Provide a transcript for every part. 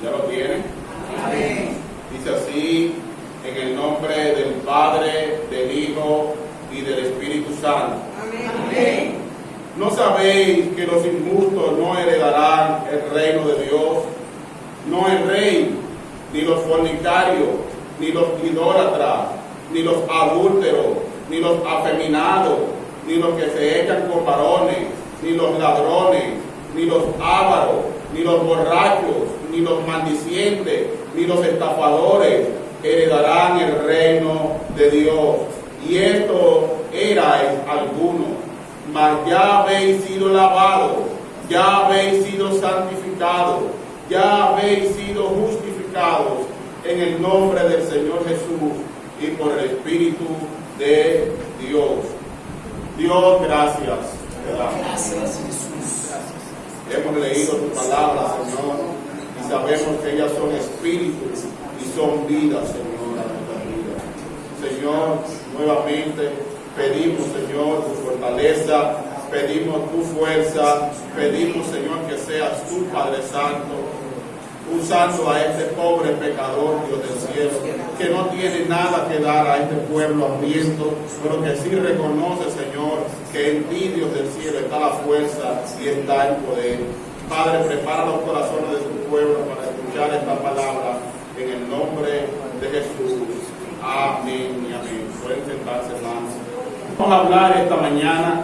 ¿Ya lo tienen? Amén. Dice así, en el nombre del Padre, del Hijo y del Espíritu Santo. Amén. ¿No sabéis que los injustos no heredarán el reino de Dios? No el rey, ni los fornicarios, ni los idólatras, ni los adúlteros, ni los afeminados, ni los que se echan con varones, ni los ladrones, ni los ávaros, ni los borrachos, ni los maldicientes, ni los estafadores heredarán el reino de Dios. Y esto erais algunos, mas ya habéis sido lavados, ya habéis sido santificados, ya habéis sido justificados en el nombre del Señor Jesús y por el Espíritu de Dios. Dios, gracias te damos. Gracias, Jesús. Hemos leído tu palabra, Señor, y sabemos que ellas son espíritus y son vidas, Señor, a nuestra vida. Señor, nuevamente pedimos, Señor, tu fortaleza, pedimos tu fuerza, pedimos, Señor, que seas tú, Padre Santo, usando a este pobre pecador, Dios del cielo, que no tiene nada que dar a este pueblo hambriento, pero que sí reconoce, Señor, que en ti, Dios del cielo, está la fuerza y está el poder. Padre, prepara los corazones de tu pueblo para escuchar esta palabra en el nombre de Jesús. Amén y amén. Pueden sentarse, hermanos. Vamos a hablar esta mañana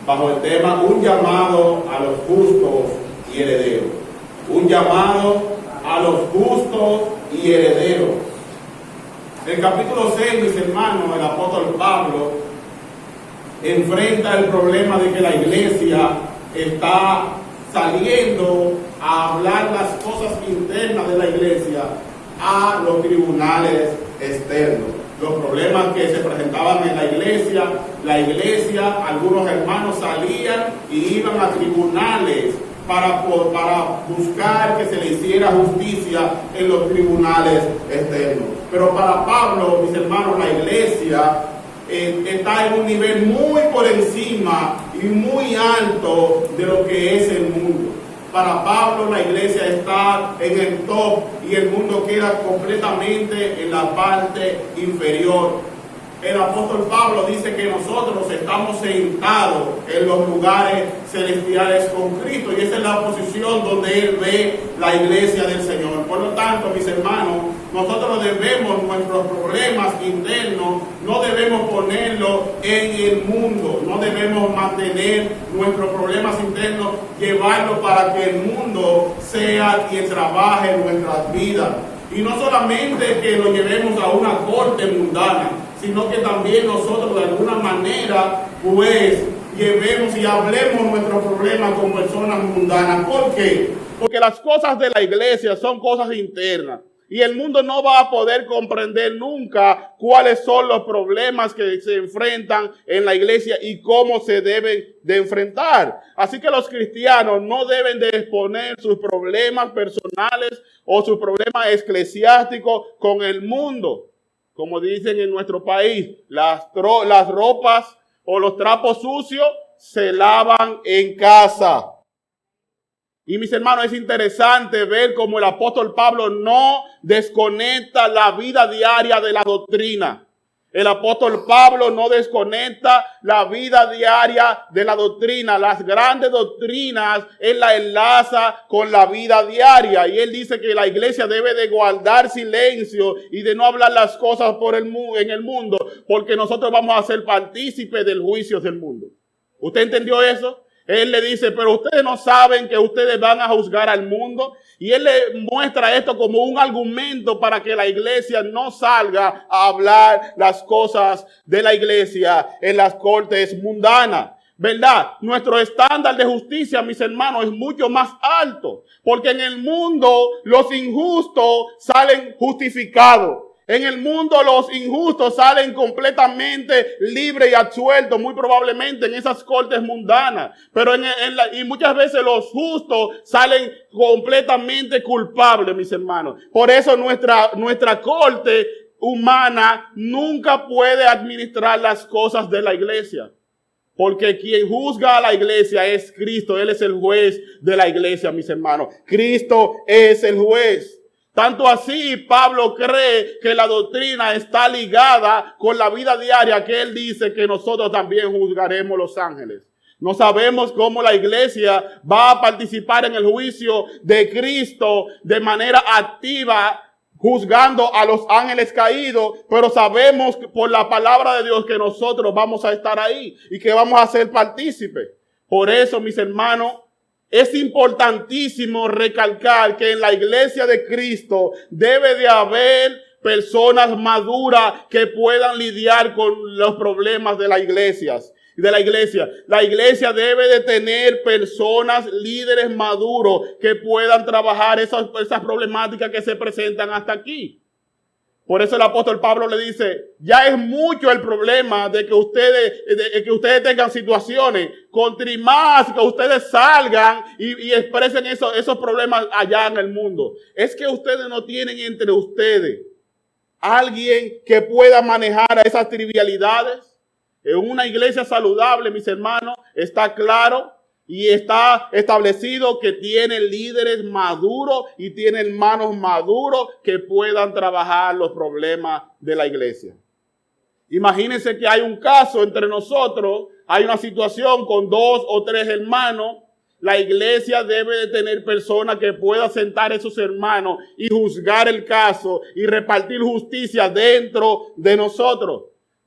bajo el tema un llamado a los justos y herederos. Un llamado a los justos y herederos. En el capítulo 6, mis hermanos, el apóstol Pablo enfrenta el problema de que la iglesia está saliendo a hablar las cosas internas de la iglesia a los tribunales externos. Los problemas que se presentaban en la iglesia, algunos hermanos salían y iban a tribunales para buscar que se le hiciera justicia en los tribunales externos. Pero para Pablo, mis hermanos, la iglesia está en un nivel muy por encima y muy alto de lo que es el mundo. Para Pablo la iglesia está en el top y el mundo queda completamente en la parte inferior. El apóstol Pablo dice que nosotros estamos sentados en los lugares celestiales con Cristo, y esa es la posición donde Él ve la iglesia del Señor. Por lo tanto, mis hermanos, nosotros debemos nuestros problemas internos, no debemos ponerlos en el mundo, no debemos mantener nuestros problemas internos, llevarlos para que el mundo sea quien trabaje en nuestras vidas. Y no solamente que lo llevemos a una corte mundana, sino que también nosotros de alguna manera pues llevemos y hablemos nuestros problemas con personas mundanas. ¿Por qué? Porque las cosas de la iglesia son cosas internas y el mundo no va a poder comprender nunca cuáles son los problemas que se enfrentan en la iglesia y cómo se deben de enfrentar. Así que los cristianos no deben de exponer sus problemas personales o sus problemas eclesiásticos con el mundo. Como dicen en nuestro país, las ropas o los trapos sucios se lavan en casa. Y mis hermanos, es interesante ver cómo el apóstol Pablo no desconecta la vida diaria de la doctrina. El apóstol Pablo no desconecta la vida diaria de la doctrina. Las grandes doctrinas él la enlaza con la vida diaria. Y él dice que la iglesia debe de guardar silencio y de no hablar las cosas en el mundo, porque nosotros vamos a ser partícipes del juicio del mundo. ¿Usted entendió eso? Él le dice, pero ustedes no saben que ustedes van a juzgar al mundo. Y él le muestra esto como un argumento para que la iglesia no salga a hablar las cosas de la iglesia en las cortes mundanas. ¿Verdad? Nuestro estándar de justicia, mis hermanos, es mucho más alto. Porque en el mundo los injustos salen justificados. En el mundo los injustos salen completamente libres y absueltos, muy probablemente en esas cortes mundanas. Pero y muchas veces los justos salen completamente culpables, mis hermanos. Por eso nuestra corte humana nunca puede administrar las cosas de la iglesia. Porque quien juzga a la iglesia es Cristo. Él es el juez de la iglesia, mis hermanos. Cristo es el juez. Tanto así, Pablo cree que la doctrina está ligada con la vida diaria, que él dice que nosotros también juzgaremos los ángeles. No sabemos cómo la iglesia va a participar en el juicio de Cristo de manera activa, juzgando a los ángeles caídos, pero sabemos por la palabra de Dios que nosotros vamos a estar ahí y que vamos a ser partícipes. Por eso, mis hermanos, es importantísimo recalcar que en la iglesia de Cristo debe de haber personas maduras que puedan lidiar con los problemas de las iglesias. La iglesia debe de tener personas, líderes maduros que puedan trabajar esas problemáticas que se presentan hasta aquí. Por eso el apóstol Pablo le dice, ya es mucho el problema de que ustedes tengan situaciones. Contra más que ustedes salgan y expresen esos problemas allá en el mundo. Es que ustedes no tienen entre ustedes alguien que pueda manejar esas trivialidades. En una iglesia saludable, mis hermanos, está claro y está establecido que tiene líderes maduros y tiene hermanos maduros que puedan trabajar los problemas de la iglesia. Imagínense que hay un caso entre nosotros, hay una situación con 2 o 3 hermanos. La iglesia debe de tener personas que puedan sentar a esos hermanos y juzgar el caso y repartir justicia dentro de nosotros.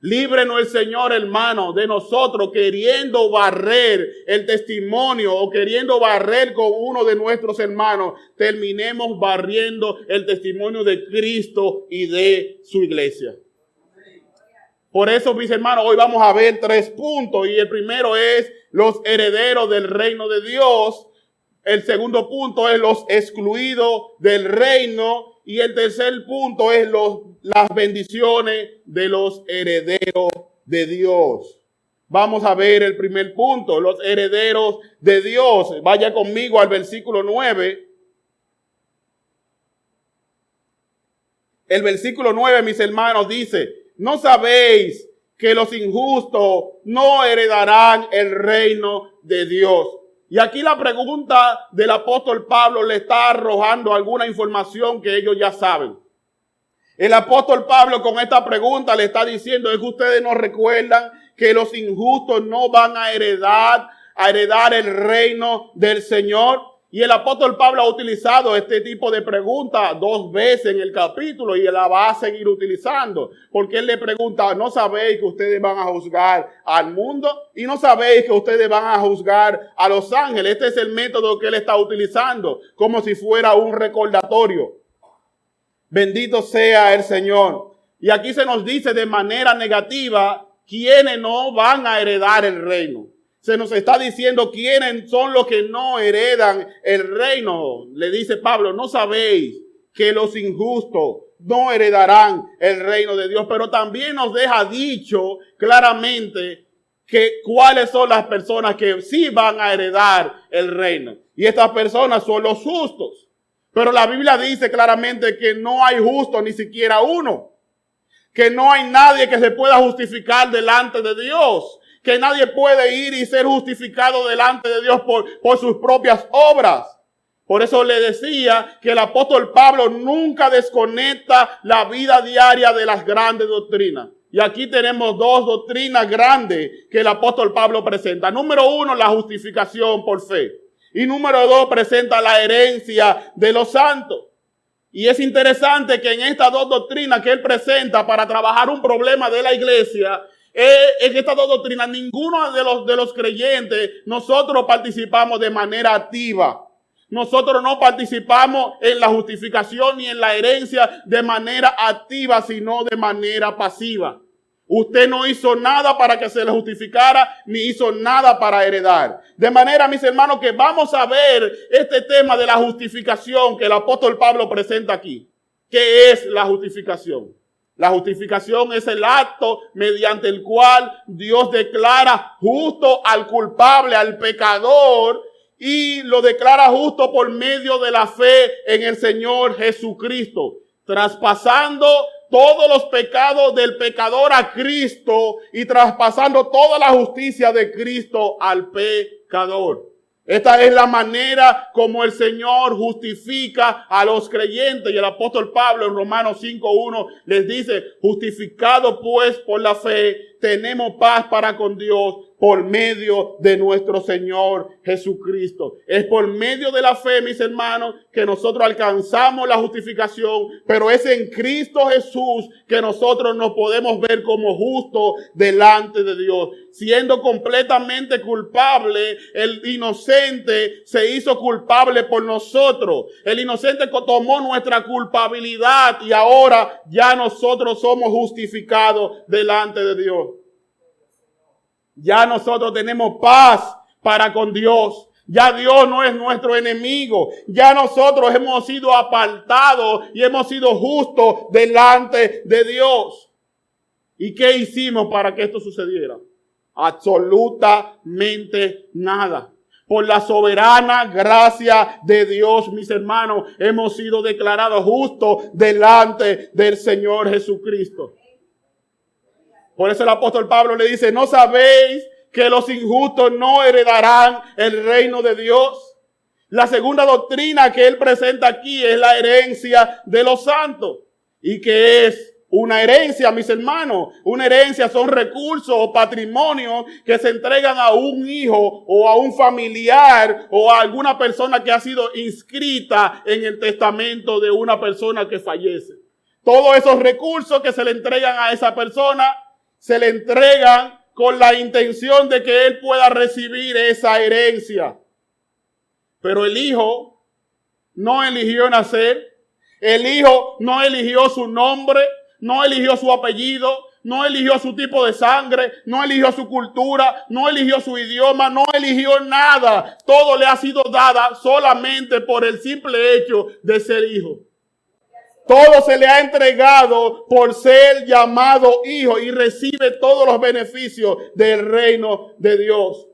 Líbrenos el Señor, hermano, de nosotros queriendo barrer el testimonio o queriendo barrer con uno de nuestros hermanos. Terminemos barriendo el testimonio de Cristo y de su iglesia. Por eso, mis hermanos, hoy vamos a ver 3 puntos. Y el primero es los herederos del reino de Dios. El segundo punto es los excluidos del reino. Y el tercer punto es las bendiciones de los herederos de Dios. Vamos a ver el primer punto, los herederos de Dios. Vaya conmigo al versículo 9. El versículo 9, mis hermanos, dice, ¿no sabéis que los injustos no heredarán el reino de Dios? Y aquí la pregunta del apóstol Pablo le está arrojando alguna información que ellos ya saben. El apóstol Pablo con esta pregunta le está diciendo, es que ustedes no recuerdan que los injustos no van a heredar el reino del Señor. Y el apóstol Pablo ha utilizado este tipo de pregunta 2 veces en el capítulo y él la va a seguir utilizando. Porque él le pregunta, ¿no sabéis que ustedes van a juzgar al mundo? Y no sabéis que ustedes van a juzgar a los ángeles. Este es el método que él está utilizando, como si fuera un recordatorio. Bendito sea el Señor. Y aquí se nos dice de manera negativa quiénes no van a heredar el reino. Se nos está diciendo quiénes son los que no heredan el reino. Le dice Pablo, no sabéis que los injustos no heredarán el reino de Dios. Pero también nos deja dicho claramente que cuáles son las personas que sí van a heredar el reino. Y estas personas son los justos. Pero la Biblia dice claramente que no hay justo ni siquiera uno. Que no hay nadie que se pueda justificar delante de Dios. Que nadie puede ir y ser justificado delante de Dios por sus propias obras. Por eso le decía que el apóstol Pablo nunca desconecta la vida diaria de las grandes doctrinas. Y aquí tenemos 2 doctrinas grandes que el apóstol Pablo presenta. Número 1, la justificación por fe. Y número 2, presenta la herencia de los santos. Y es interesante que en estas 2 doctrinas que él presenta para trabajar un problema de la iglesia, en estas 2 doctrinas, ninguno de los creyentes, nosotros participamos de manera activa. Nosotros no participamos en la justificación ni en la herencia de manera activa, sino de manera pasiva. Usted no hizo nada para que se le justificara, ni hizo nada para heredar. De manera, mis hermanos, que vamos a ver este tema de la justificación que el apóstol Pablo presenta aquí. ¿Qué es la justificación? La justificación es el acto mediante el cual Dios declara justo al culpable, al pecador, y lo declara justo por medio de la fe en el Señor Jesucristo, traspasando todos los pecados del pecador a Cristo y traspasando toda la justicia de Cristo al pecador. Esta es la manera como el Señor justifica a los creyentes. Y el apóstol Pablo en Romanos 5:1 les dice: justificado pues por la fe, tenemos paz para con Dios por medio de nuestro Señor Jesucristo. Es por medio de la fe, mis hermanos, que nosotros alcanzamos la justificación, pero es en Cristo Jesús que nosotros nos podemos ver como justos delante de Dios. Siendo completamente culpable, el inocente se hizo culpable por nosotros. El inocente tomó nuestra culpabilidad y ahora ya nosotros somos justificados delante de Dios. Ya nosotros tenemos paz para con Dios. Ya Dios no es nuestro enemigo. Ya nosotros hemos sido apartados y hemos sido justos delante de Dios. ¿Y qué hicimos para que esto sucediera? Absolutamente nada. Por la soberana gracia de Dios, mis hermanos, hemos sido declarados justos delante del Señor Jesucristo. Por eso el apóstol Pablo le dice: ¿no sabéis que los injustos no heredarán el reino de Dios? La segunda doctrina que él presenta aquí es la herencia de los santos. ¿Y qué es una herencia, mis hermanos? Una herencia son recursos o patrimonios que se entregan a un hijo o a un familiar o a alguna persona que ha sido inscrita en el testamento de una persona que fallece. Todos esos recursos que se le entregan a esa persona se le entregan con la intención de que él pueda recibir esa herencia. Pero el hijo no eligió nacer. El hijo no eligió su nombre, no eligió su apellido, no eligió su tipo de sangre, no eligió su cultura, no eligió su idioma, no eligió nada. Todo le ha sido dado solamente por el simple hecho de ser hijo. Todo se le ha entregado por ser llamado hijo y recibe todos los beneficios del reino de Dios.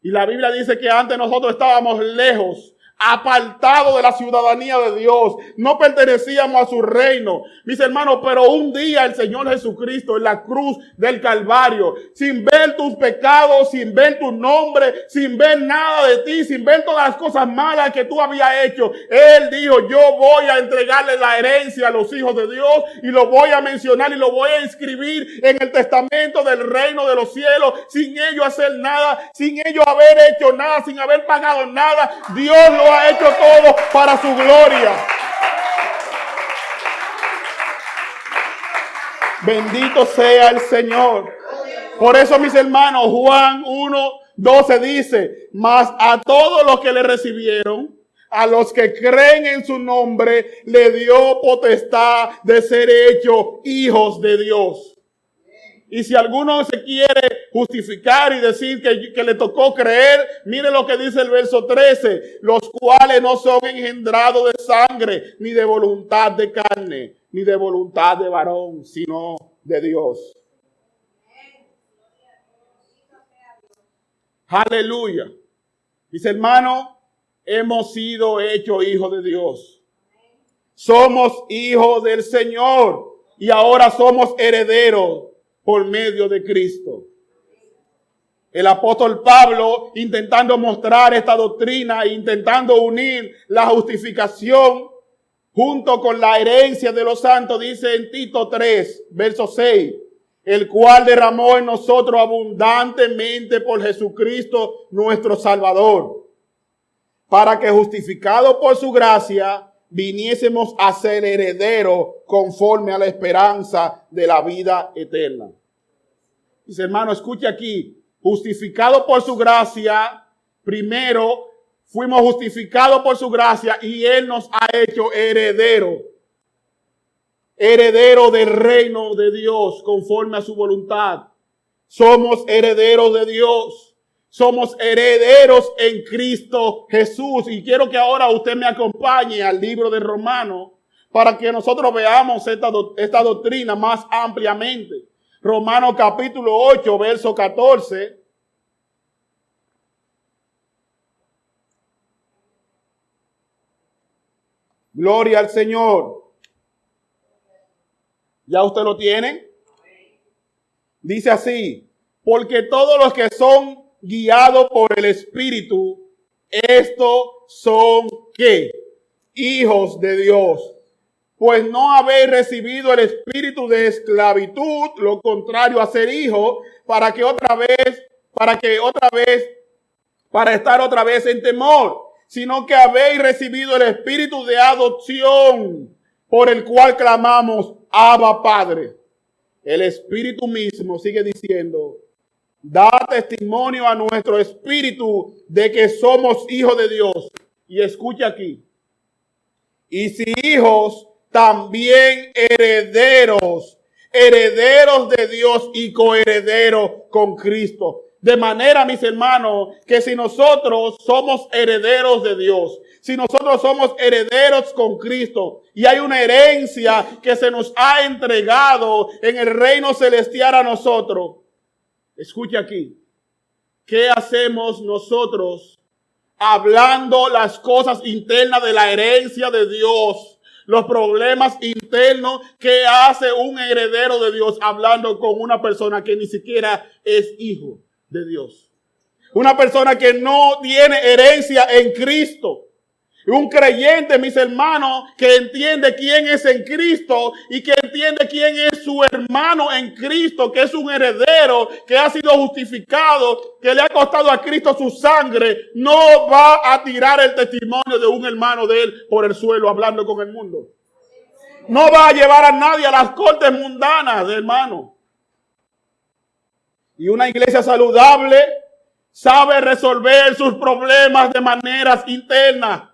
Y la Biblia dice que antes nosotros estábamos lejos, apartados de la ciudadanía de Dios. No pertenecíamos a su reino, mis hermanos, pero un día el Señor Jesucristo en la cruz del Calvario, sin ver tus pecados, sin ver tu nombre, sin ver nada de ti, sin ver todas las cosas malas que tú habías hecho, Él dijo: yo voy a entregarle la herencia a los hijos de Dios y lo voy a mencionar y lo voy a inscribir en el testamento del reino de los cielos, sin ellos hacer nada, sin ellos haber hecho nada, sin haber pagado nada. Dios lo ha hecho todo para su gloria. Bendito sea el Señor. Por eso, mis hermanos, Juan 1:12 dice: mas a todos los que le recibieron, a los que creen en su nombre, le dio potestad de ser hechos hijos de Dios. Y si alguno se quiere justificar y decir que le tocó creer, mire lo que dice el verso 13: los cuales no son engendrados de sangre, ni de voluntad de carne, ni de voluntad de varón, sino de Dios. Aleluya. Mis hermanos, hemos sido hechos hijos de Dios. Somos hijos del Señor y ahora somos herederos por medio de Cristo. El apóstol Pablo, intentando mostrar esta doctrina, intentando unir la justificación junto con la herencia de los santos, dice en Tito 3, verso 6, el cual derramó en nosotros abundantemente por Jesucristo nuestro Salvador, para que justificados por su gracia viniésemos a ser herederos conforme a la esperanza de la vida eterna. Mis hermanos, escuche aquí: justificados por su gracia, primero fuimos justificados por su gracia y Él nos ha hecho herederos. Herederos del reino de Dios conforme a su voluntad. Somos herederos de Dios. Somos herederos en Cristo Jesús. Y quiero que ahora usted me acompañe al libro de Romanos para que nosotros veamos esta doctrina más ampliamente. Romanos capítulo 8, verso 14. Gloria al Señor. ¿Ya usted lo tiene? Dice así, porque todos los que son guiados por el Espíritu, estos son, ¿qué? Hijos de Dios. Pues no habéis recibido el espíritu de esclavitud, lo contrario a ser hijo, para estar otra vez en temor, sino que habéis recibido el espíritu de adopción, por el cual clamamos, Abba, Padre. El Espíritu mismo sigue diciendo, da testimonio a nuestro espíritu de que somos hijos de Dios. Y escucha aquí. Y si hijos, también herederos, herederos de Dios y coherederos con Cristo. De manera, mis hermanos, que si nosotros somos herederos de Dios, si nosotros somos herederos con Cristo y hay una herencia que se nos ha entregado en el reino celestial a nosotros, escucha aquí, ¿qué hacemos nosotros hablando las cosas internas de la herencia de Dios? Los problemas internos que hace un heredero de Dios hablando con una persona que ni siquiera es hijo de Dios. Una persona que no tiene herencia en Cristo. Un creyente, mis hermanos, que entiende quién es en Cristo y que entiende quién es su hermano en Cristo, que es un heredero, que ha sido justificado, que le ha costado a Cristo su sangre, no va a tirar el testimonio de un hermano de él por el suelo hablando con el mundo. No va a llevar a nadie a las cortes mundanas, hermano. Y una iglesia saludable sabe resolver sus problemas de maneras internas.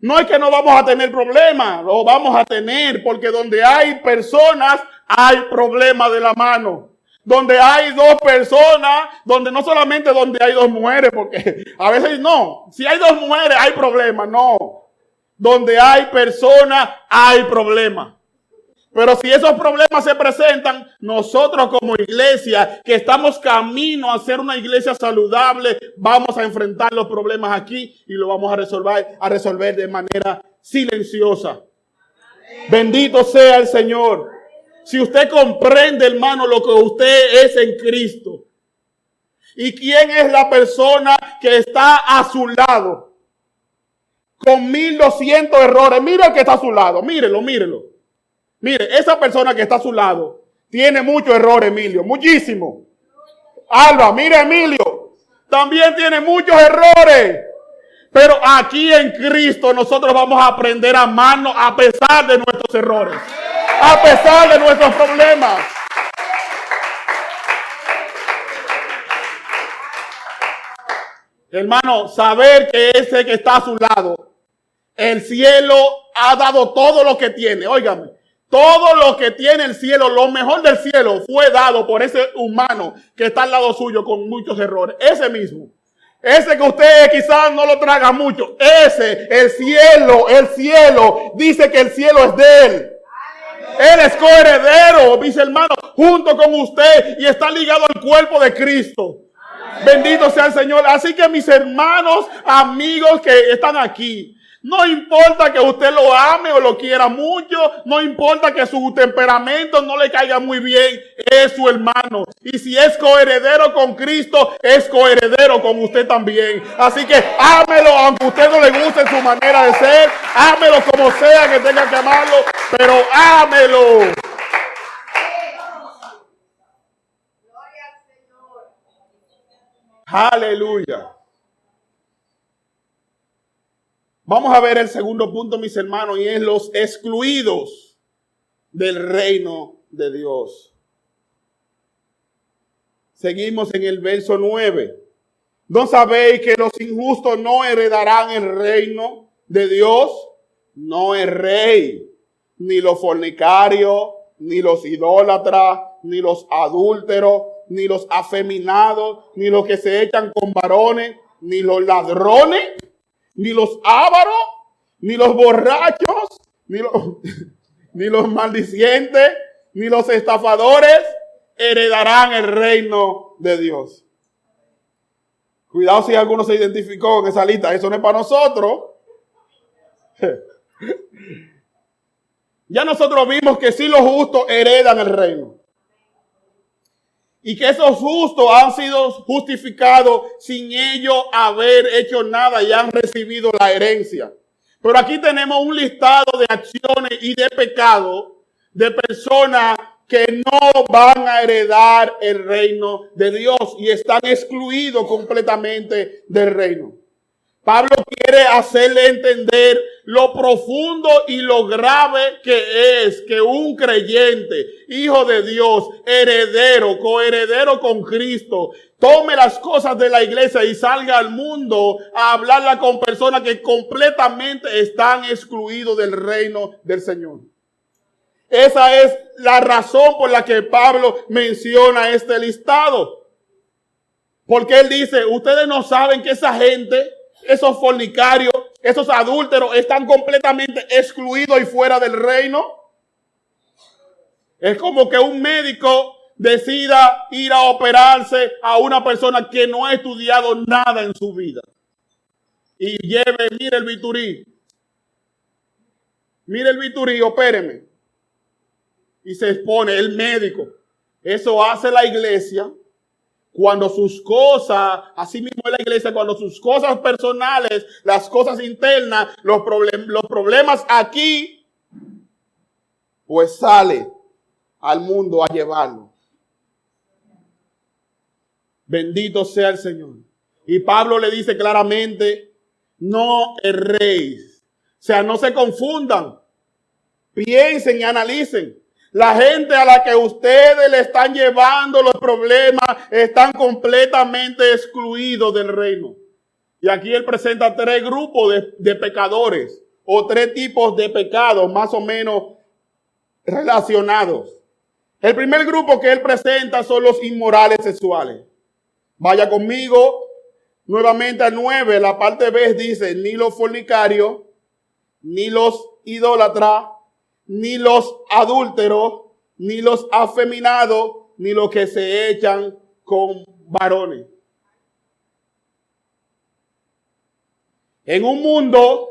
No es que no vamos a tener problemas, lo vamos a tener, porque donde hay personas, hay problemas de la mano. Donde hay dos personas, donde no solamente donde hay dos mujeres, porque a veces no, si hay dos mujeres hay problemas, no. Donde hay personas, hay problemas. Pero si esos problemas se presentan, nosotros como iglesia, que estamos camino a ser una iglesia saludable, vamos a enfrentar los problemas aquí y lo vamos a resolver de manera silenciosa. Bendito sea el Señor. Si usted comprende, hermano, lo que usted es en Cristo. ¿Y quién es la persona que está a su lado? Con 1200 errores. Mira el que está a su lado. Mírelo. Mire, esa persona que está a su lado tiene muchos errores, Emilio, muchísimo. Alba, mire Emilio, también tiene muchos errores. Pero aquí en Cristo nosotros vamos a aprender a amarnos a pesar de nuestros errores, a pesar de nuestros problemas. Hermano, saber que ese que está a su lado, el cielo ha dado todo lo que tiene, óigame. Todo lo que tiene el cielo, lo mejor del cielo, fue dado por ese humano que está al lado suyo con muchos errores. Ese mismo. Ese que usted quizás no lo traga mucho. Ese, el cielo, dice que el cielo es de él. Él es coheredero, mis hermanos, junto con usted y está ligado al cuerpo de Cristo. Bendito sea el Señor. Así que mis hermanos, amigos que están aquí, no importa que usted lo ame o lo quiera mucho, no importa que su temperamento no le caiga muy bien, es su hermano. Y si es coheredero con Cristo, es coheredero con usted también. Así que ámelo, aunque a usted no le guste su manera de ser, ámelo como sea que tenga que amarlo, pero ámelo. Aleluya. Vamos a ver el segundo punto, mis hermanos, y es los excluidos del reino de Dios. Seguimos en el verso 9. ¿No sabéis que los injustos no heredarán el reino de Dios? No el rey, ni los fornicarios, ni los idólatras, ni los adúlteros, ni los afeminados, ni los que se echan con varones, ni los ladrones, ni los ávaros, ni los borrachos, ni los maldicientes, ni los estafadores heredarán el reino de Dios. Cuidado si alguno se identificó en esa lista. Eso no es para nosotros. Ya nosotros vimos que si los justos heredan el reino. Y que esos justos han sido justificados sin ellos haber hecho nada y han recibido la herencia. Pero aquí tenemos un listado de acciones y de pecados de personas que no van a heredar el reino de Dios y están excluidos completamente del reino. Pablo quiere hacerle entender lo profundo y lo grave que es que un creyente, hijo de Dios, heredero, coheredero con Cristo, tome las cosas de la iglesia y salga al mundo a hablarla con personas que completamente están excluidos del reino del Señor. Esa es la razón por la que Pablo menciona este listado. Porque él dice, ustedes no saben que esa gente, esos fornicarios, esos adúlteros están completamente excluidos y fuera del reino. Es como que un médico decida ir a operarse a una persona que no ha estudiado nada en su vida. Y lleve, mire el bisturí. Mire el bisturí, opéreme. Y se expone el médico. Eso hace la iglesia. Cuando sus cosas, así mismo es la iglesia, cuando sus cosas personales, las cosas internas, los problemas aquí, pues sale al mundo a llevarlo. Bendito sea el Señor. Y Pablo le dice claramente, no erréis. O sea, no se confundan. Piensen y analicen. La gente a la que ustedes le están llevando los problemas están completamente excluidos del reino. Y aquí él presenta tres grupos de pecadores o tres tipos de pecados más o menos relacionados. El primer grupo que él presenta son los inmorales sexuales. Vaya conmigo nuevamente al 9, la parte B dice, ni los fornicarios, ni los idólatras, ni los adúlteros, ni los afeminados, ni los que se echan con varones. En un mundo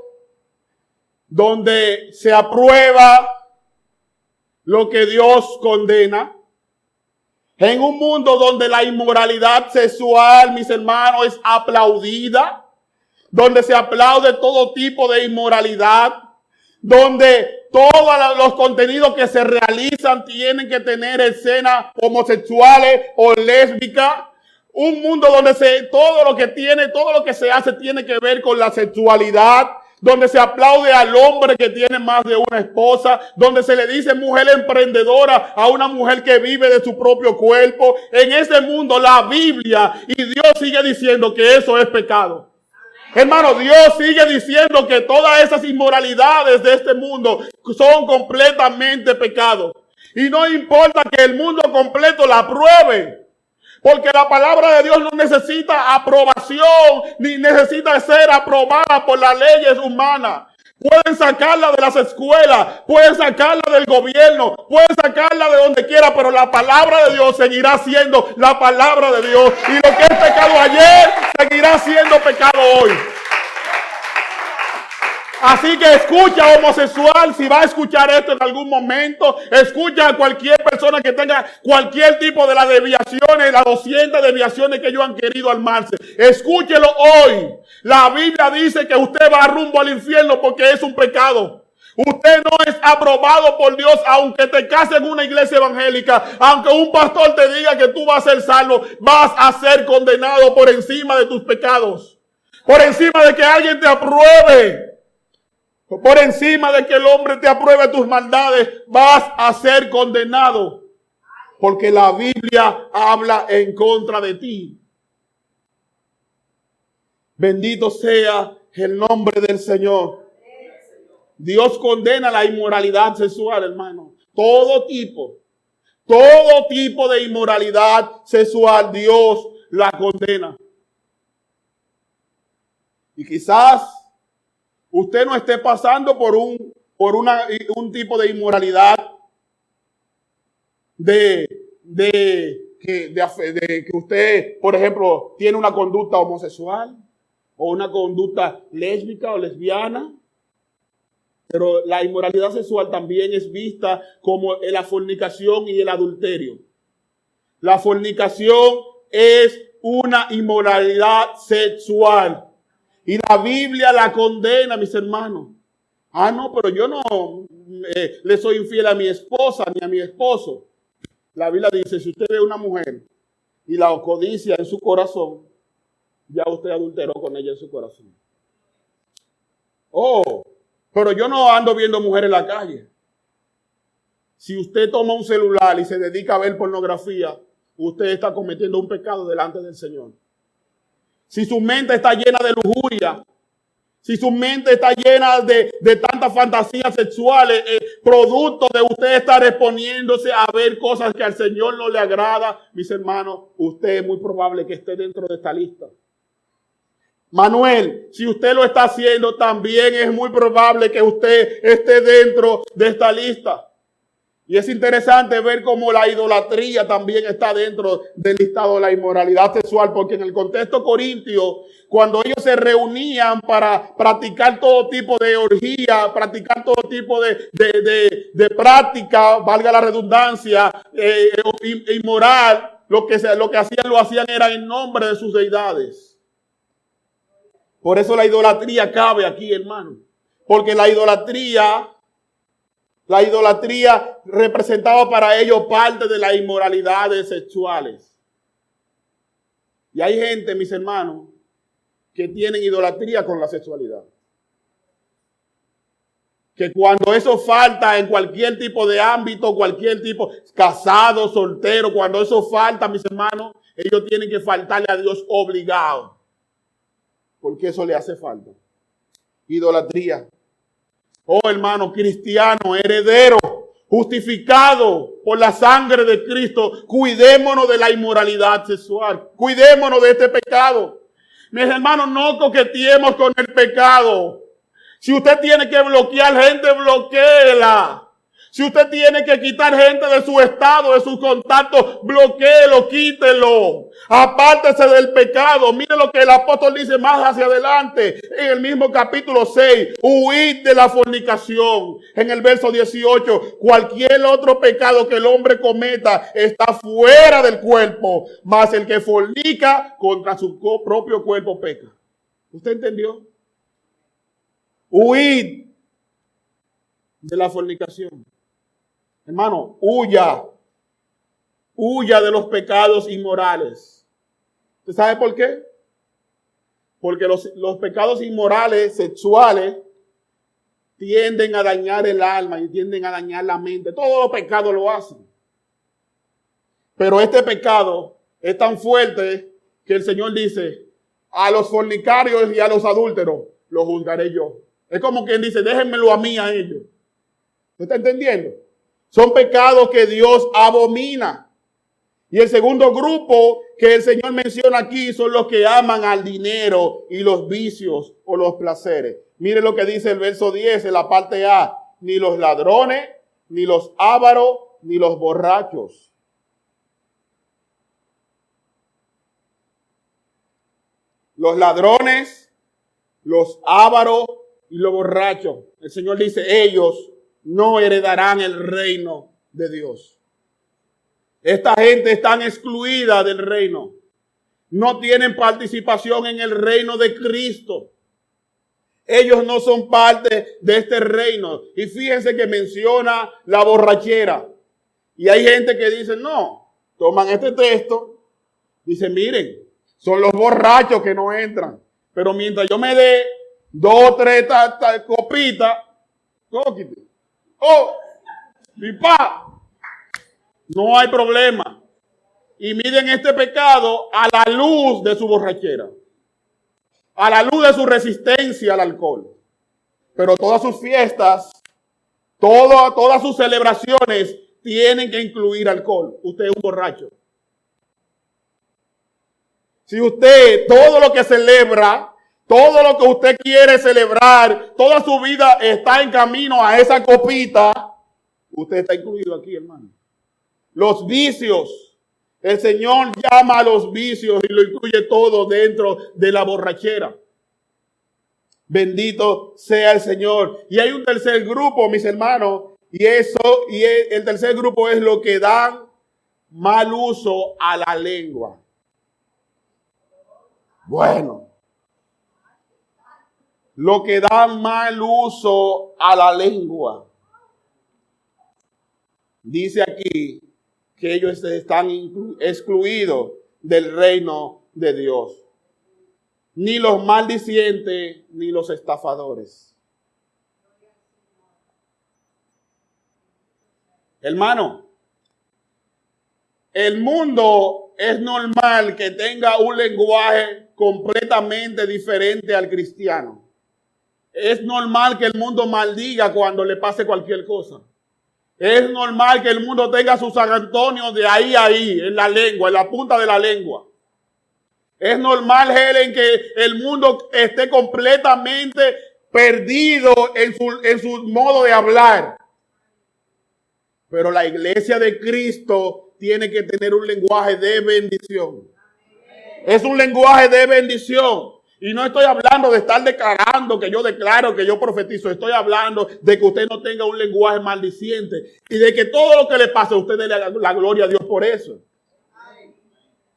donde se aprueba lo que Dios condena, en un mundo donde la inmoralidad sexual, mis hermanos, es aplaudida, donde se aplaude todo tipo de inmoralidad, donde todos los contenidos que se realizan tienen que tener escenas homosexuales o lésbicas. Un mundo donde todo lo que se hace tiene que ver con la sexualidad, donde se aplaude al hombre que tiene más de una esposa, donde se le dice mujer emprendedora a una mujer que vive de su propio cuerpo. En ese mundo la Biblia y Dios sigue diciendo que eso es pecado. Hermano, Dios sigue diciendo que todas esas inmoralidades de este mundo son completamente pecados. Y no importa que el mundo completo la apruebe. Porque la palabra de Dios no necesita aprobación ni necesita ser aprobada por las leyes humanas. Pueden sacarla de las escuelas, pueden sacarla del gobierno, pueden sacarla de donde quiera, pero la palabra de Dios seguirá siendo la palabra de Dios. Y lo que es pecado ayer, seguirá siendo pecado hoy. Así que escucha, homosexual, si va a escuchar esto en algún momento, escucha a cualquier persona que tenga cualquier tipo de las deviaciones, las 200 deviaciones que ellos han querido armarse. Escúchelo hoy. La Biblia dice que usted va rumbo al infierno porque es un pecado. Usted no es aprobado por Dios, aunque te cases en una iglesia evangélica, aunque un pastor te diga que tú vas a ser salvo, vas a ser condenado por encima de tus pecados. Por encima de que alguien te apruebe. Por encima de que el hombre te apruebe tus maldades, vas a ser condenado. Porque la Biblia habla en contra de ti. Bendito sea el nombre del Señor. Dios condena la inmoralidad sexual, hermano. Todo tipo de inmoralidad sexual, Dios la condena. Y quizás usted no esté pasando por un tipo de inmoralidad de que usted, por ejemplo, tiene una conducta homosexual o una conducta lésbica o lesbiana. Pero la inmoralidad sexual también es vista como la fornicación y el adulterio. La fornicación es una inmoralidad sexual. Y la Biblia la condena, mis hermanos. Ah, no, pero yo no le soy infiel a mi esposa ni a mi esposo. La Biblia dice, si usted ve a una mujer y la codicia en su corazón, ya usted adulteró con ella en su corazón. Oh, pero yo no ando viendo mujeres en la calle. Si usted toma un celular y se dedica a ver pornografía, usted está cometiendo un pecado delante del Señor. Si su mente está llena de lujuria, si su mente está llena de tantas fantasías sexuales, producto de usted estar exponiéndose a ver cosas que al Señor no le agrada, mis hermanos, usted es muy probable que esté dentro de esta lista. Manuel, si usted lo está haciendo, también es muy probable que usted esté dentro de esta lista. Y es interesante ver cómo la idolatría también está dentro del listado de la inmoralidad sexual, porque en el contexto corintio, cuando ellos se reunían para practicar todo tipo de orgía, practicar todo tipo de práctica, valga la redundancia, inmoral, lo que hacían era en nombre de sus deidades. Por eso la idolatría cabe aquí, hermano, porque la idolatría representaba para ellos parte de las inmoralidades sexuales. Y hay gente, mis hermanos, que tienen idolatría con la sexualidad. Que cuando eso falta en cualquier tipo de ámbito, cualquier tipo, casado, soltero, cuando eso falta, mis hermanos, ellos tienen que faltarle a Dios obligado. Porque eso le hace falta. Idolatría. Oh, hermano, cristiano, heredero, justificado por la sangre de Cristo, cuidémonos de la inmoralidad sexual. Cuidémonos de este pecado. Mis hermanos, no coqueteemos con el pecado. Si usted tiene que bloquear gente, bloquéela. Si usted tiene que quitar gente de su estado, de sus contactos, bloquéelo, quítelo. Apártese del pecado. Mire lo que el apóstol dice más hacia adelante. En el mismo capítulo 6. Huid de la fornicación. En el verso 18. Cualquier otro pecado que el hombre cometa está fuera del cuerpo. Mas el que fornica contra su propio cuerpo peca. ¿Usted entendió? Huid de la fornicación. Hermano, huya de los pecados inmorales. ¿Usted sabe por qué? Porque los pecados inmorales, sexuales, tienden a dañar el alma y tienden a dañar la mente. Todos los pecados lo hacen. Pero este pecado es tan fuerte que el Señor dice, a los fornicarios y a los adúlteros los juzgaré yo. Es como quien dice, déjenmelo a mí, a ellos. ¿Usted está entendiendo? Son pecados que Dios abomina. Y el segundo grupo que el Señor menciona aquí son los que aman al dinero y los vicios o los placeres. Mire lo que dice el verso 10 en la parte A. Ni los ladrones, ni los ávaros, ni los borrachos. Los ladrones, los ávaros y los borrachos. El Señor dice, ellos no heredarán el reino de Dios. Esta gente está excluida del reino. No tienen participación en el reino de Cristo. Ellos no son parte de este reino. Y fíjense que menciona la borrachera. Y hay gente que dice, no, toman este texto, dice, miren, son los borrachos que no entran. Pero mientras yo me dé 2 o 3 copitas, cóquite. Oh, mi pa, no hay problema. Y miren este pecado a la luz de su borrachera, a la luz de su resistencia al alcohol. Pero todas sus fiestas, todas sus celebraciones tienen que incluir alcohol. Usted es un borracho. Si usted, todo lo que celebra, todo lo que usted quiere celebrar, toda su vida está en camino a esa copita, usted está incluido aquí, hermano. Los vicios, el Señor llama a los vicios y lo incluye todo dentro de la borrachera. Bendito sea el Señor. Y hay un tercer grupo, mis hermanos, el tercer grupo es lo que dan mal uso a la lengua. Bueno, lo que dan mal uso a la lengua. Dice aquí que ellos están excluidos del reino de Dios. Ni los maldicientes, ni los estafadores. Hermano, el mundo es normal que tenga un lenguaje completamente diferente al cristiano. Es normal que el mundo maldiga cuando le pase cualquier cosa. Es normal que el mundo tenga sus San Antonio de ahí a ahí, en la lengua, en la punta de la lengua. Es normal, Helen, que el mundo esté completamente perdido en su modo de hablar. Pero la iglesia de Cristo tiene que tener un lenguaje de bendición. Es un lenguaje de bendición. Y no estoy hablando de estar declarando que yo declaro, que yo profetizo. Estoy hablando de que usted no tenga un lenguaje maldiciente. Y de que todo lo que le pase a usted dé la gloria a Dios por eso.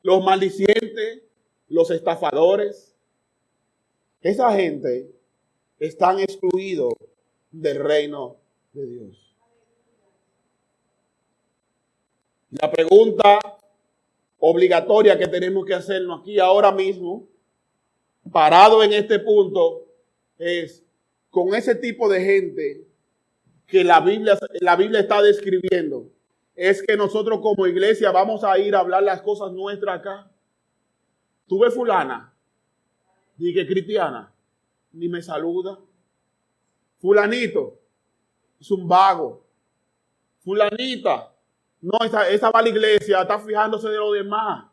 Los maldicientes, los estafadores, esa gente están excluidos del reino de Dios. La pregunta obligatoria que tenemos que hacernos aquí ahora mismo, parado en este punto, es con ese tipo de gente que la Biblia está describiendo, es que nosotros como iglesia vamos a ir a hablar las cosas nuestras acá. Tú ves fulana, di que cristiana, ni me saluda. Fulanito, es un vago. Fulanita, no, esa va a la iglesia, está fijándose de lo demás.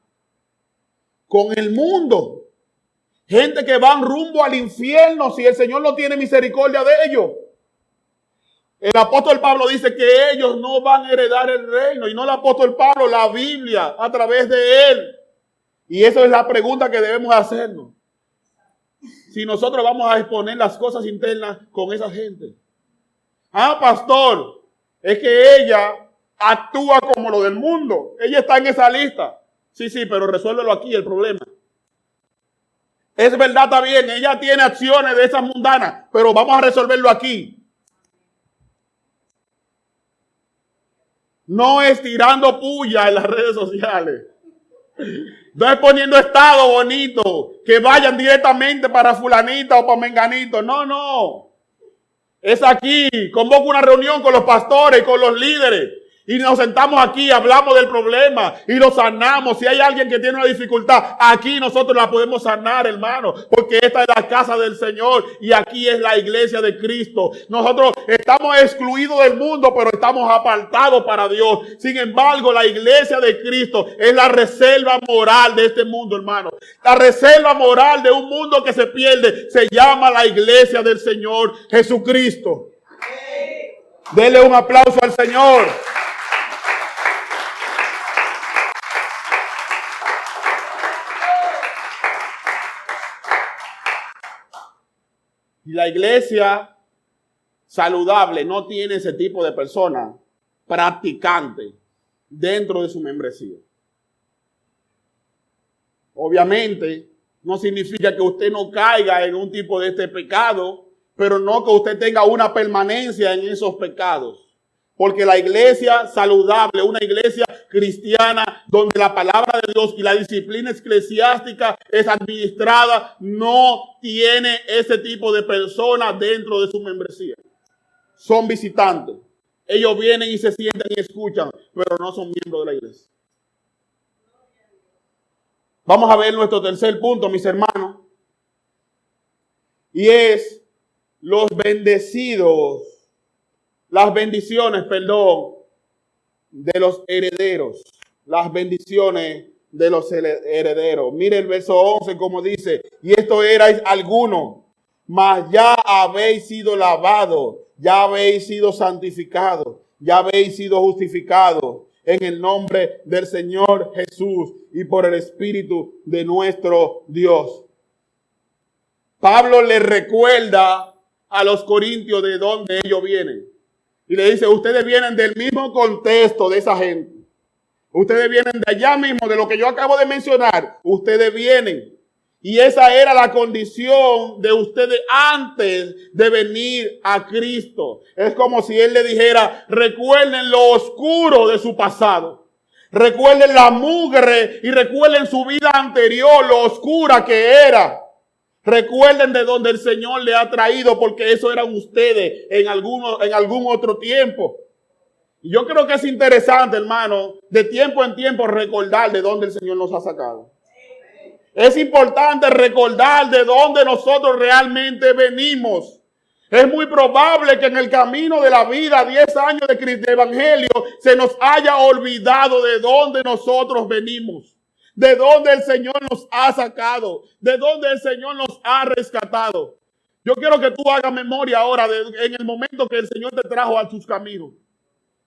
Con el mundo. Gente que van rumbo al infierno si el Señor no tiene misericordia de ellos. El apóstol Pablo dice que ellos no van a heredar el reino. Y no el apóstol Pablo, la Biblia a través de él. Y eso es la pregunta que debemos hacernos. Si nosotros vamos a exponer las cosas internas con esa gente. Ah, pastor, es que ella actúa como lo del mundo. Ella está en esa lista. Sí, pero resuélvelo aquí el problema. Es verdad, está bien, ella tiene acciones de esas mundanas, pero vamos a resolverlo aquí. No es tirando puya en las redes sociales. No es poniendo estado bonito, que vayan directamente para fulanita o para menganito. No. Es aquí, convoco una reunión con los pastores, con los líderes. Y nos sentamos aquí, hablamos del problema y lo sanamos. Si hay alguien que tiene una dificultad, aquí nosotros la podemos sanar, hermano. Porque esta es la casa del Señor y aquí es la iglesia de Cristo. Nosotros estamos excluidos del mundo, pero estamos apartados para Dios. Sin embargo, la iglesia de Cristo es la reserva moral de este mundo, hermano. La reserva moral de un mundo que se pierde se llama la iglesia del Señor Jesucristo. Dele un aplauso al Señor. Y la iglesia saludable no tiene ese tipo de persona practicante dentro de su membresía. Obviamente, no significa que usted no caiga en un tipo de este pecado, pero no que usted tenga una permanencia en esos pecados. Porque la iglesia saludable, una iglesia cristiana donde la palabra de Dios y la disciplina eclesiástica es administrada, no tiene ese tipo de personas dentro de su membresía. Son visitantes. Ellos vienen y se sientan y escuchan, pero no son miembros de la iglesia. Vamos a ver nuestro tercer punto, mis hermanos. Y es los bendecidos. Las bendiciones, de los herederos. Las bendiciones de los herederos. Mire el verso 11 como dice, y esto erais algunos, mas ya habéis sido lavados, ya habéis sido santificados, ya habéis sido justificados en el nombre del Señor Jesús y por el Espíritu de nuestro Dios. Pablo le recuerda a los corintios de dónde ellos vienen. Y le dice, ustedes vienen del mismo contexto de esa gente. Ustedes vienen de allá mismo, de lo que yo acabo de mencionar. Ustedes vienen. Y esa era la condición de ustedes antes de venir a Cristo. Es como si Él le dijera, recuerden lo oscuro de su pasado. Recuerden la mugre y recuerden su vida anterior, lo oscura que era. Recuerden de donde el Señor le ha traído, porque eso eran ustedes en algún otro tiempo. Y yo creo que es interesante, hermano, de tiempo en tiempo recordar de dónde el Señor nos ha sacado. Es importante recordar de dónde nosotros realmente venimos. Es muy probable que en el camino de la vida, 10 años de evangelio, se nos haya olvidado de dónde nosotros venimos. De dónde el Señor nos ha sacado. De dónde el Señor nos ha rescatado. Yo quiero que tú hagas memoria ahora en el momento que el Señor te trajo a tus caminos.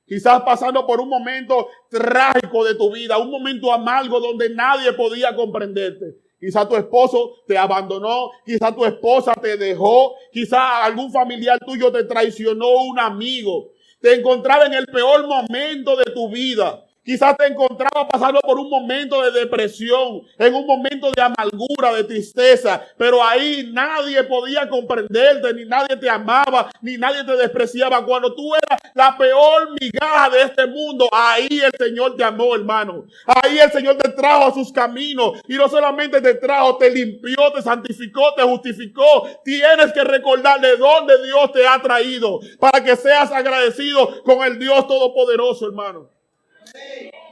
Quizás pasando por un momento trágico de tu vida, un momento amargo donde nadie podía comprenderte. Quizás tu esposo te abandonó, quizás tu esposa te dejó, quizás algún familiar tuyo te traicionó, un amigo. Te encontraba en el peor momento de tu vida. Quizás te encontraba pasando por un momento de depresión, en un momento de amargura, de tristeza, pero ahí nadie podía comprenderte, ni nadie te amaba, ni nadie te despreciaba. Cuando tú eras la peor migaja de este mundo, ahí el Señor te amó, hermano. Ahí el Señor te trajo a sus caminos y no solamente te trajo, te limpió, te santificó, te justificó. Tienes que recordar de dónde Dios te ha traído para que seas agradecido con el Dios Todopoderoso, hermano.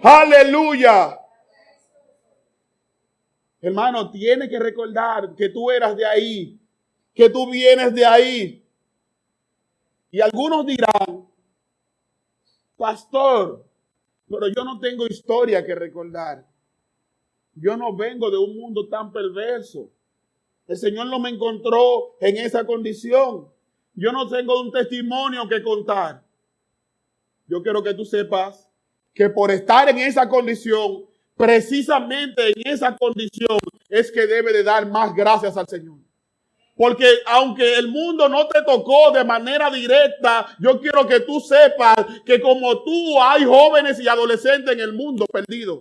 Aleluya. Hermano, tienes que recordar que tú eras de ahí, que tú vienes de ahí. Y algunos dirán, pastor, pero yo no tengo historia que recordar. Yo no vengo de un mundo tan perverso. El Señor no me encontró en esa condición. Yo no tengo un testimonio que contar. Yo quiero que tú sepas que por estar en esa condición, precisamente en esa condición, es que debe de dar más gracias al Señor. Porque aunque el mundo no te tocó de manera directa, yo quiero que tú sepas que como tú hay jóvenes y adolescentes en el mundo perdidos.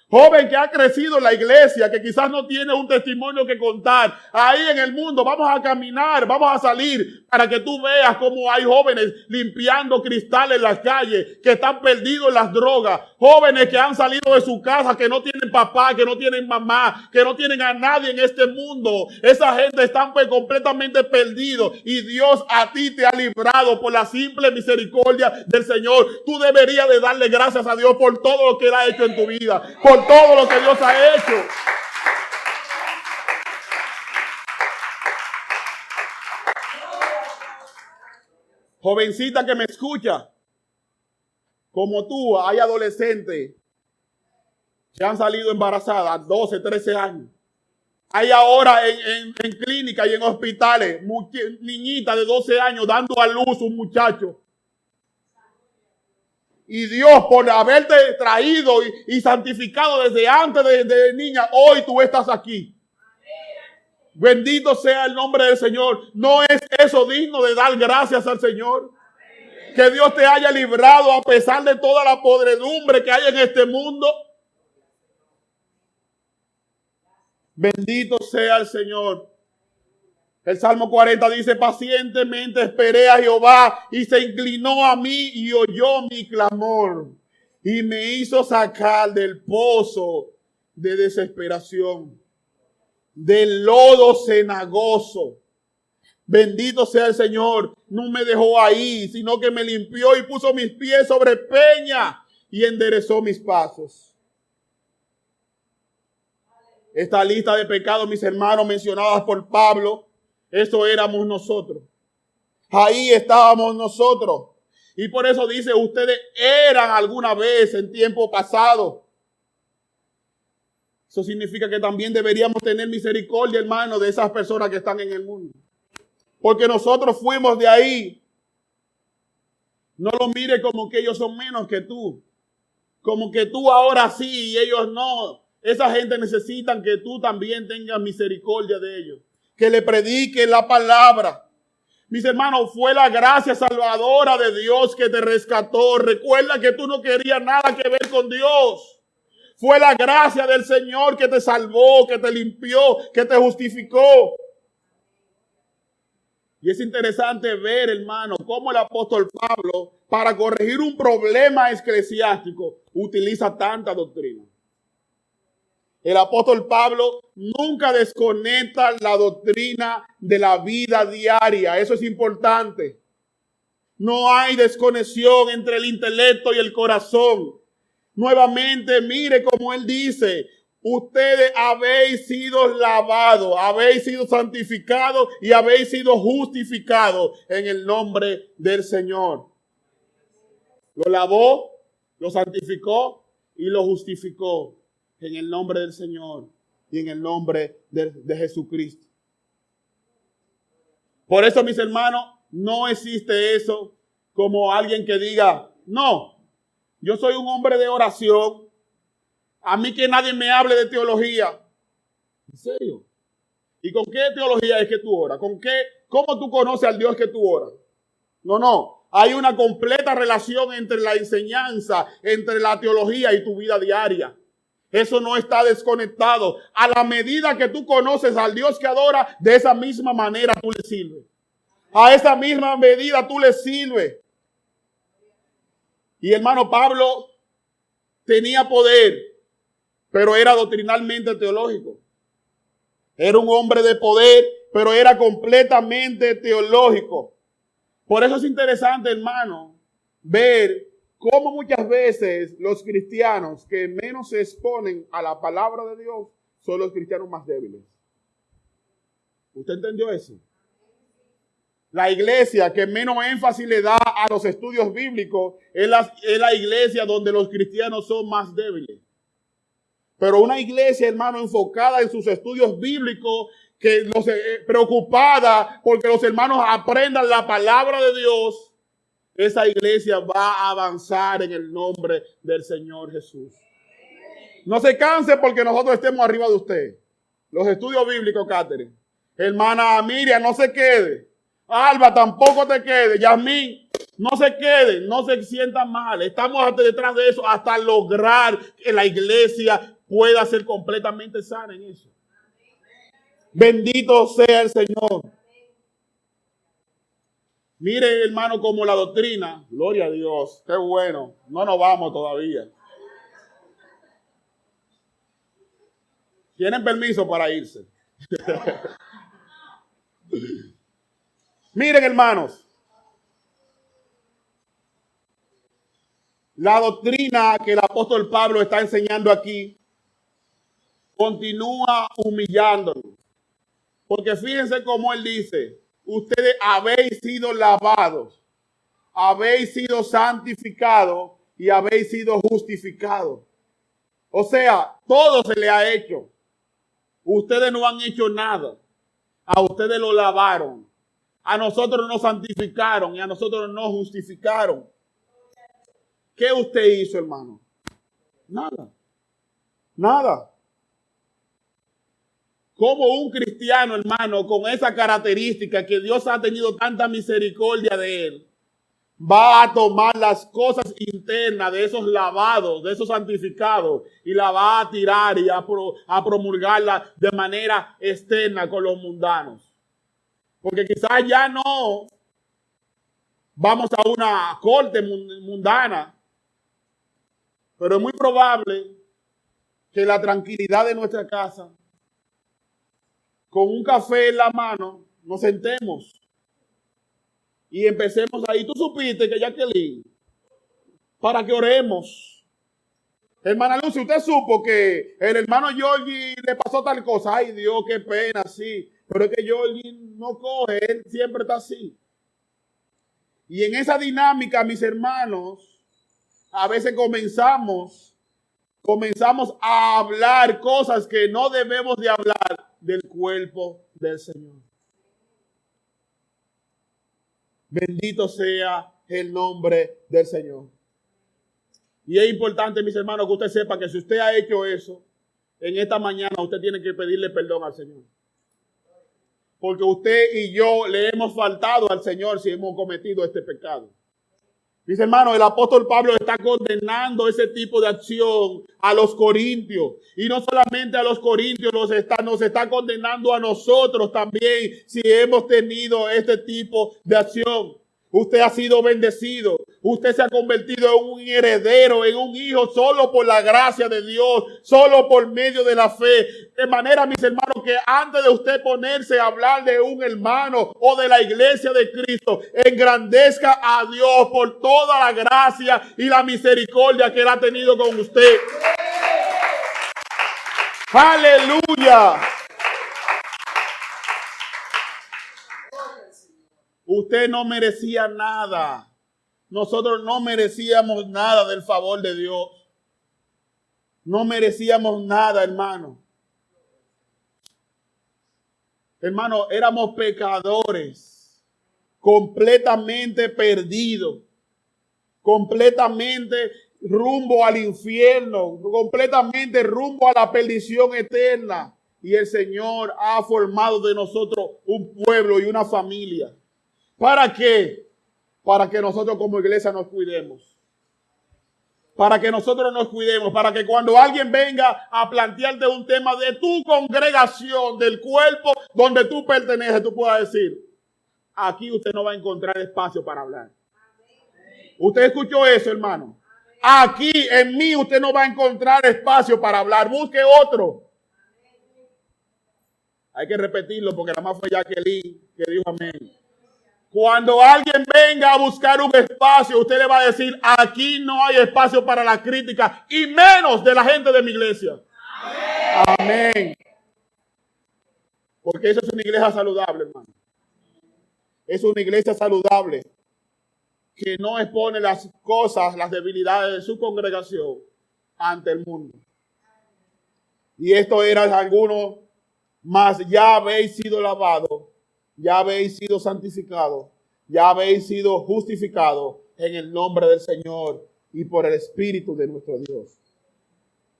Joven que ha crecido en la iglesia, que quizás no tiene un testimonio que contar. Ahí en el mundo vamos a caminar, vamos a salir para que tú veas cómo hay jóvenes limpiando cristales en las calles, que están perdidos en las drogas. Jóvenes que han salido de su casa, que no tienen papá, que no tienen mamá, que no tienen a nadie en este mundo. Esa gente están pues completamente perdidos y Dios a ti te ha librado por la simple misericordia del Señor. Tú deberías de darle gracias a Dios por todo lo que Él ha hecho en tu vida, por todo lo que Dios ha hecho. Jovencita que me escucha, como tú, hay adolescentes que han salido embarazadas, 12, 13 años. Hay ahora en clínicas y en hospitales, niñitas de 12 años dando a luz un muchacho. Y Dios, por haberte traído y santificado desde antes de niña, hoy tú estás aquí. Bendito sea el nombre del Señor. ¿No es eso digno de dar gracias al Señor? Que Dios te haya librado a pesar de toda la podredumbre que hay en este mundo. Bendito sea el Señor. El Salmo 40 dice, pacientemente esperé a Jehová y se inclinó a mí y oyó mi clamor y me hizo sacar del pozo de desesperación, del lodo cenagoso. Bendito sea el Señor. No me dejó ahí, sino que me limpió y puso mis pies sobre peña y enderezó mis pasos. Esta lista de pecados, mis hermanos, mencionadas por Pablo, eso éramos nosotros. Ahí estábamos nosotros. Y por eso dice, ustedes eran alguna vez en tiempo pasado. Eso significa que también deberíamos tener misericordia, hermano, de esas personas que están en el mundo. Porque nosotros fuimos de ahí. No lo mires como que ellos son menos que tú. Como que tú ahora sí y ellos no. Esa gente necesita que tú también tengas misericordia de ellos. que le predique la palabra. Mis hermanos, fue la gracia salvadora de Dios que te rescató. Recuerda que tú no querías nada que ver con Dios. Fue la gracia del Señor que te salvó, que te limpió, que te justificó. Y es interesante ver, hermano, cómo el apóstol Pablo, para corregir un problema eclesiástico, utiliza tanta doctrina. El apóstol Pablo nunca desconecta la doctrina de la vida diaria. Eso es importante. No hay desconexión entre el intelecto y el corazón. Nuevamente, mire como él dice, ustedes habéis sido lavados, habéis sido santificados y habéis sido justificados en el nombre del Señor. Lo lavó, lo santificó y lo justificó en el nombre del Señor y en el nombre de Jesucristo. Por eso, mis hermanos, no existe eso como alguien que diga, no, yo soy un hombre de oración, a mí que nadie me hable de teología. ¿En serio? ¿Y con qué teología es que tú oras? ¿Con qué? ¿Cómo tú conoces al Dios que tú oras? No. Hay una completa relación entre la enseñanza, entre la teología y tu vida diaria. Eso no está desconectado. A la medida que tú conoces al Dios que adora, de esa misma manera tú le sirves. A esa misma medida tú le sirves. Y hermano, Pablo tenía poder, pero era doctrinalmente teológico. Era un hombre de poder, pero era completamente teológico. Por eso es interesante, hermano, ver cómo muchas veces los cristianos que menos se exponen a la palabra de Dios son los cristianos más débiles. ¿Usted entendió eso? La iglesia que menos énfasis le da a los estudios bíblicos es la iglesia donde los cristianos son más débiles. Pero una iglesia, hermano, enfocada en sus estudios bíblicos, preocupada porque los hermanos aprendan la palabra de Dios, esa iglesia va a avanzar en el nombre del Señor Jesús. No se canse porque nosotros estemos arriba de usted. Los estudios bíblicos, Catherine. Hermana Miriam, no se quede. Alba, tampoco te quede. Yasmín, no se quede. No se sienta mal. Estamos detrás de eso hasta lograr que la iglesia pueda ser completamente sana en eso. Bendito sea el Señor. Mire, hermano, como la doctrina, gloria a Dios, qué bueno, no nos vamos todavía. ¿Tienen permiso para irse? Miren, hermanos, la doctrina que el apóstol Pablo está enseñando aquí continúa humillándonos. Porque fíjense cómo él dice, ustedes habéis sido lavados, habéis sido santificados y habéis sido justificados. O sea, todo se le ha hecho. Ustedes no han hecho nada. A ustedes lo lavaron. A nosotros nos santificaron y a nosotros nos justificaron. ¿Qué usted hizo, hermano? Nada. Nada. Como un cristiano, hermano, con esa característica que Dios ha tenido tanta misericordia de él, va a tomar las cosas internas de esos lavados, de esos santificados, y la va a tirar y a promulgarla de manera externa con los mundanos? Porque quizás ya no vamos a una corte mundana, pero es muy probable que la tranquilidad de nuestra casa, con un café en la mano, nos sentemos y empecemos ahí. Tú supiste que Jacqueline, para que oremos. Hermana Lucy, usted supo que el hermano Georgie le pasó tal cosa. Ay Dios, qué pena, sí. Pero es que Georgie no coge, él siempre está así. Y en esa dinámica, mis hermanos, a veces comenzamos a hablar cosas que no debemos de hablar del cuerpo del Señor. Bendito sea el nombre del Señor. Y es importante, mis hermanos, que usted sepa que si usted ha hecho eso, en esta mañana usted tiene que pedirle perdón al Señor. porque usted y yo le hemos faltado al Señor si hemos cometido este pecado. Mis hermanos, el apóstol Pablo está condenando ese tipo de acción a los corintios. Y no solamente a los corintios, nos está condenando a nosotros también si hemos tenido este tipo de acción. Usted ha sido bendecido. Usted se ha convertido en un heredero, en un hijo, solo por la gracia de Dios, solo por medio de la fe. De manera, mis hermanos, que antes de usted ponerse a hablar de un hermano o de la iglesia de Cristo, engrandezca a Dios por toda la gracia y la misericordia que Él ha tenido con usted. ¡Aleluya! Usted no merecía nada. Nosotros no merecíamos nada del favor de Dios. No merecíamos nada, hermano. Hermano, éramos pecadores, completamente perdidos, completamente rumbo al infierno, completamente rumbo a la perdición eterna. Y el Señor ha formado de nosotros un pueblo y una familia. ¿Para qué? Para que nosotros como iglesia nos cuidemos. Para que nosotros nos cuidemos. Para que cuando alguien venga a plantearte un tema de tu congregación, del cuerpo donde tú perteneces, tú puedas decir, aquí usted no va a encontrar espacio para hablar. ¿Usted escuchó eso, hermano? Aquí en mí usted no va a encontrar espacio para hablar. Busque otro. Hay que repetirlo porque nada más fue Jacqueline que dijo amén. Cuando alguien venga a buscar un espacio, usted le va a decir, aquí no hay espacio para la crítica y menos de la gente de mi iglesia. Amén. Amén. Porque eso es una iglesia saludable, hermano. Es una iglesia saludable que no expone las cosas, las debilidades de su congregación ante el mundo. Y esto eran algunos, mas ya habéis sido lavados. Ya habéis sido santificados, ya habéis sido justificados en el nombre del Señor y por el Espíritu de nuestro Dios.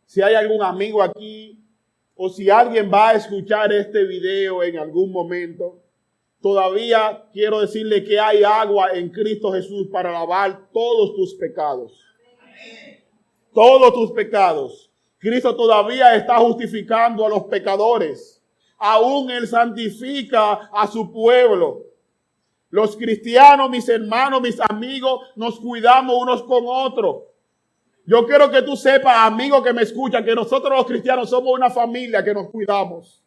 Si hay algún amigo aquí o si alguien va a escuchar este video en algún momento, todavía quiero decirle que hay agua en Cristo Jesús para lavar todos tus pecados. Todos tus pecados. Cristo todavía está justificando a los pecadores. Aún Él santifica a su pueblo. Los cristianos, mis hermanos, mis amigos, nos cuidamos unos con otros. Yo quiero que tú sepas, amigo que me escucha, que nosotros los cristianos somos una familia que nos cuidamos.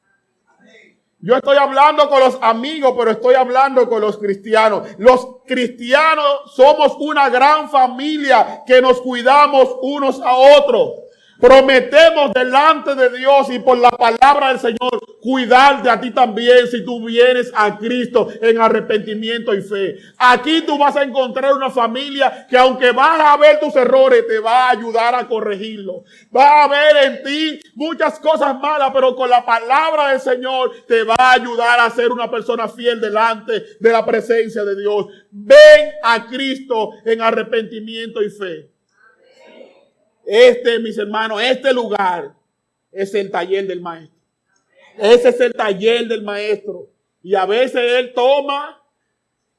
Yo estoy hablando con los amigos, pero estoy hablando con los cristianos. Los cristianos somos una gran familia que nos cuidamos unos a otros. Prometemos delante de Dios y por la palabra del Señor cuidarte a ti también si tú vienes a Cristo en arrepentimiento y fe. Aquí tú vas a encontrar una familia que aunque vas a ver tus errores, te va a ayudar a corregirlos. Va a ver en ti muchas cosas malas, pero con la palabra del Señor te va a ayudar a ser una persona fiel delante de la presencia de Dios. Ven a Cristo en arrepentimiento y fe. Mis hermanos, este lugar es el taller del maestro. Ese es el taller del maestro. Y a veces él toma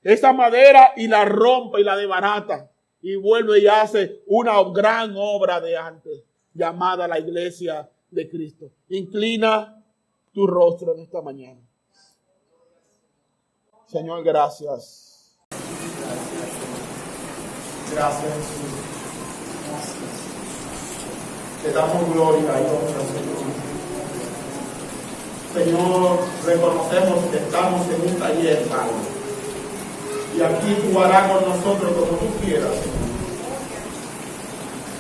esa madera y la rompe y la desbarata. Y vuelve y hace una gran obra de arte llamada la iglesia de Cristo. Inclina tu rostro en esta mañana. Señor, gracias. Gracias, Jesús. Te damos gloria y honra, Señor. Señor, reconocemos que estamos en un taller, Padre. Y aquí tú harás con nosotros como tú quieras, Señor.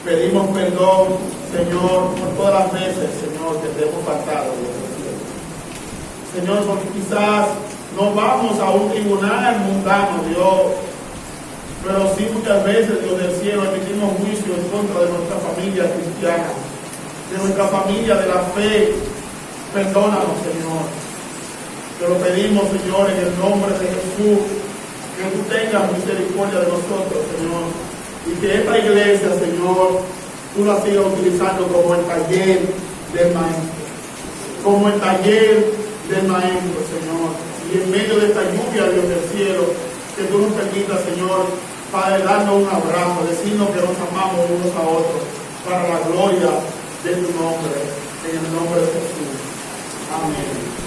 Pedimos perdón, Señor, por todas las veces, Señor, que te hemos faltado. Señor, porque quizás no vamos a un tribunal mundano, Dios. Pero sí muchas veces, Dios del cielo, emitimos juicio en contra de nuestra familia cristiana, de nuestra familia de la fe. Perdónanos, Señor. Te lo pedimos, Señor, en el nombre de Jesús, que tú tengas misericordia de nosotros, Señor. Y que esta iglesia, Señor, tú la sigas utilizando como el taller del maestro. Como el taller del maestro, Señor. Y en medio de esta lluvia, Dios del cielo, que tú nos permitas, Señor, Padre, darnos un abrazo, decirnos que nos amamos unos a otros, para la gloria de tu nombre, en el nombre de Jesús. Amén.